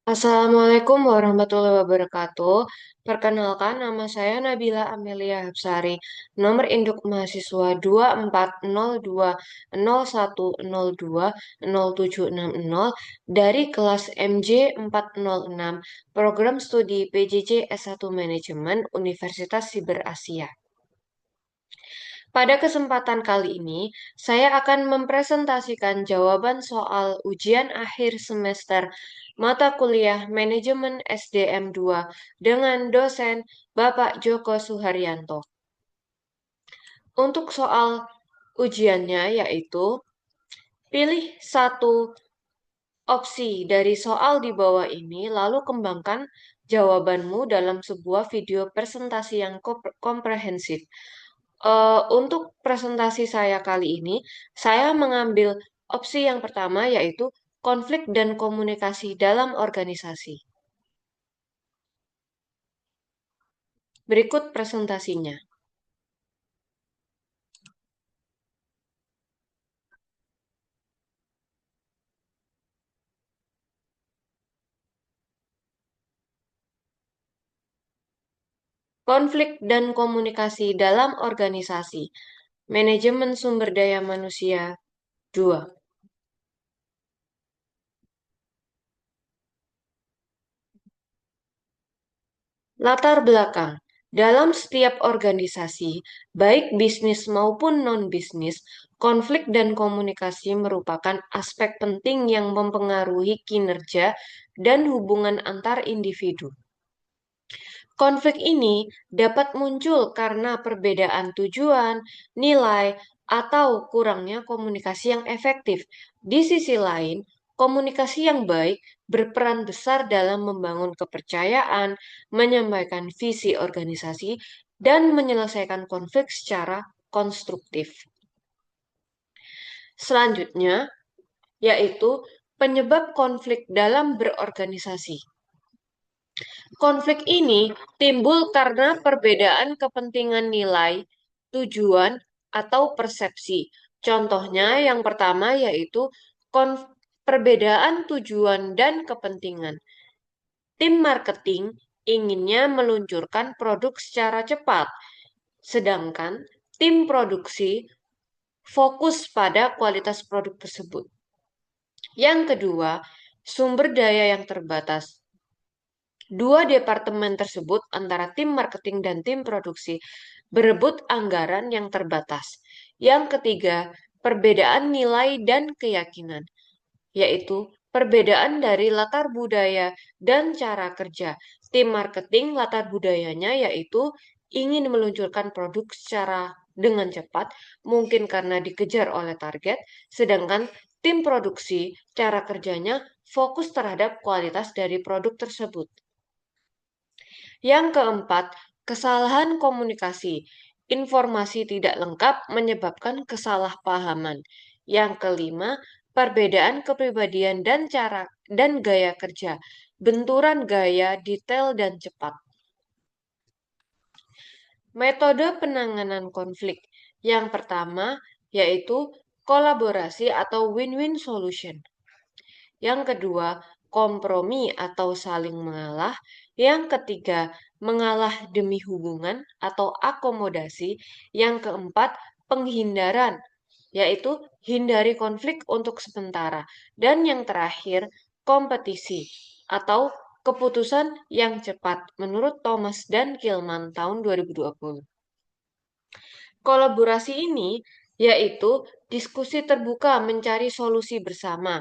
Assalamualaikum warahmatullahi wabarakatuh. Perkenalkan, nama saya Nabila Amelia Hapsari. Nomor induk mahasiswa 240201020760 dari kelas MJ 406, Program Studi PJJ S1 Manajemen Universitas Siber Asia. Pada kesempatan kali ini, saya akan mempresentasikan jawaban soal ujian akhir semester mata kuliah Manajemen SDM 2 dengan dosen Bapak Joko Suharyanto. Untuk soal ujiannya yaitu pilih satu opsi dari soal di bawah ini lalu kembangkan jawabanmu dalam sebuah video presentasi yang komprehensif. Untuk presentasi saya kali ini, saya mengambil opsi yang pertama yaitu konflik dan komunikasi dalam organisasi. Berikut presentasinya. Konflik dan komunikasi dalam organisasi. Manajemen sumber daya manusia 2. Latar belakang. Dalam setiap organisasi, baik bisnis maupun non-bisnis, konflik dan komunikasi merupakan aspek penting yang mempengaruhi kinerja dan hubungan antar individu. Konflik ini dapat muncul karena perbedaan tujuan, nilai, atau kurangnya komunikasi yang efektif. Di sisi lain, komunikasi yang baik berperan besar dalam membangun kepercayaan, menyampaikan visi organisasi, dan menyelesaikan konflik secara konstruktif. Selanjutnya, yaitu penyebab konflik dalam berorganisasi. Konflik ini timbul karena perbedaan kepentingan nilai, tujuan, atau persepsi. Contohnya yang pertama yaitu perbedaan tujuan dan kepentingan. Tim marketing inginnya meluncurkan produk secara cepat, sedangkan tim produksi fokus pada kualitas produk tersebut. Yang kedua, sumber daya yang terbatas. Dua departemen tersebut antara tim marketing dan tim produksi berebut anggaran yang terbatas. Yang ketiga, perbedaan nilai dan keyakinan, yaitu perbedaan dari latar budaya dan cara kerja. Tim marketing latar budayanya yaitu ingin meluncurkan produk secara dengan cepat, mungkin karena dikejar oleh target, sedangkan tim produksi cara kerjanya fokus terhadap kualitas dari produk tersebut. Yang keempat, kesalahan komunikasi. Informasi tidak lengkap menyebabkan kesalahpahaman. Yang kelima, perbedaan kepribadian dan cara dan gaya kerja. Benturan gaya, detail, dan cepat. Metode penanganan konflik. Yang pertama yaitu kolaborasi atau win-win solution. Yang kedua, kompromi atau saling mengalah. Yang ketiga, mengalah demi hubungan atau akomodasi. Yang keempat, penghindaran, yaitu hindari konflik untuk sementara. Dan yang terakhir, kompetisi atau keputusan yang cepat menurut Thomas dan Kilman tahun 2020. Kolaborasi ini yaitu diskusi terbuka mencari solusi bersama.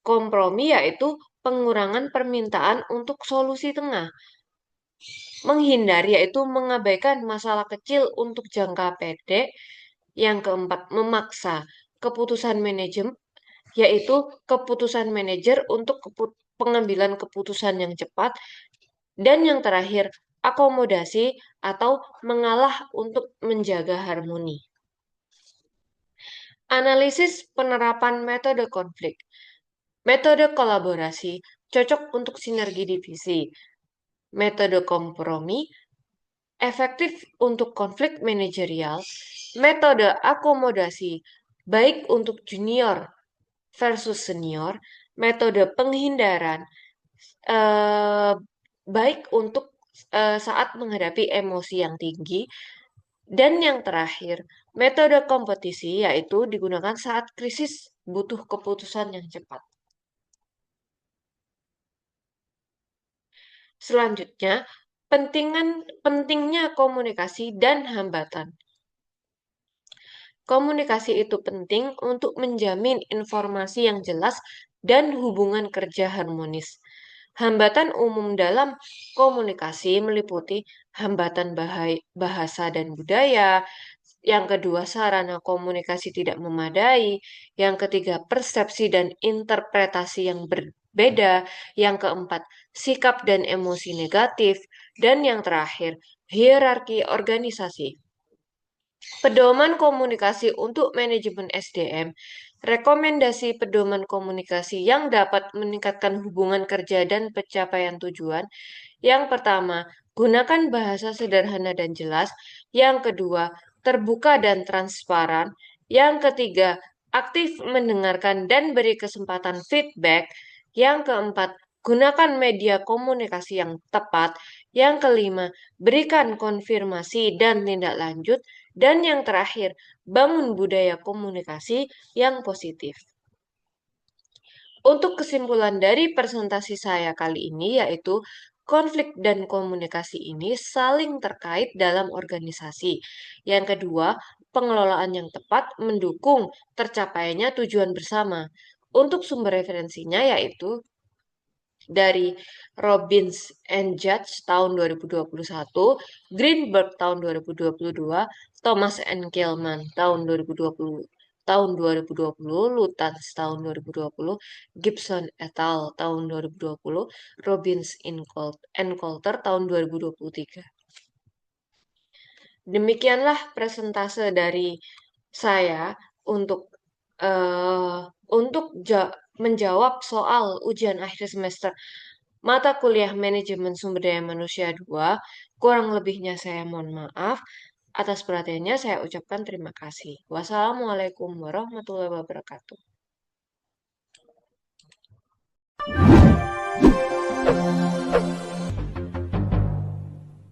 Kompromi yaitu pengurangan permintaan untuk solusi tengah. Menghindar yaitu mengabaikan masalah kecil untuk jangka pendek. Yang keempat, memaksa keputusan manajemen yaitu keputusan manajer untuk pengambilan keputusan yang cepat. Dan yang terakhir, akomodasi atau mengalah untuk menjaga harmoni. Analisis penerapan metode konflik. Metode kolaborasi cocok untuk sinergi divisi. Metode kompromi efektif untuk konflik manajerial. Metode akomodasi baik untuk junior versus senior. Metode penghindaran eh, baik untuk saat menghadapi emosi yang tinggi. Dan yang terakhir, metode kompetisi yaitu digunakan saat krisis butuh keputusan yang cepat. Selanjutnya, pentingnya komunikasi dan hambatan. Komunikasi itu penting untuk menjamin informasi yang jelas dan hubungan kerja harmonis. Hambatan umum dalam komunikasi meliputi hambatan bahasa dan budaya, yang kedua sarana komunikasi tidak memadai, yang ketiga persepsi dan interpretasi yang berbeda, yang keempat sikap dan emosi negatif, dan yang terakhir hierarki organisasi. Pedoman komunikasi untuk manajemen SDM. Rekomendasi pedoman komunikasi yang dapat meningkatkan hubungan kerja dan pencapaian tujuan. Yang pertama, gunakan bahasa sederhana dan jelas. Yang kedua, terbuka dan transparan. Yang ketiga, aktif mendengarkan dan beri kesempatan feedback. Yang keempat, gunakan media komunikasi yang tepat. Yang kelima, berikan konfirmasi dan tindak lanjut. Dan yang terakhir, bangun budaya komunikasi yang positif. Untuk kesimpulan dari presentasi saya kali ini yaitu konflik dan komunikasi ini saling terkait dalam organisasi. Yang kedua, pengelolaan yang tepat mendukung tercapainya tujuan bersama. Untuk sumber referensinya yaitu dari Robbins and Judge tahun 2021, Greenberg tahun 2022, Thomas and Gilman tahun 2020, Lutens tahun 2020, Gibson et al. Tahun 2020, Robbins and Coulter tahun 2023. Demikianlah presentase dari saya untuk eh, untuk menjawab soal ujian akhir semester mata kuliah manajemen sumber daya manusia 2. Kurang lebihnya saya mohon maaf. Atas perhatiannya saya ucapkan terima kasih. Wassalamualaikum warahmatullahi wabarakatuh.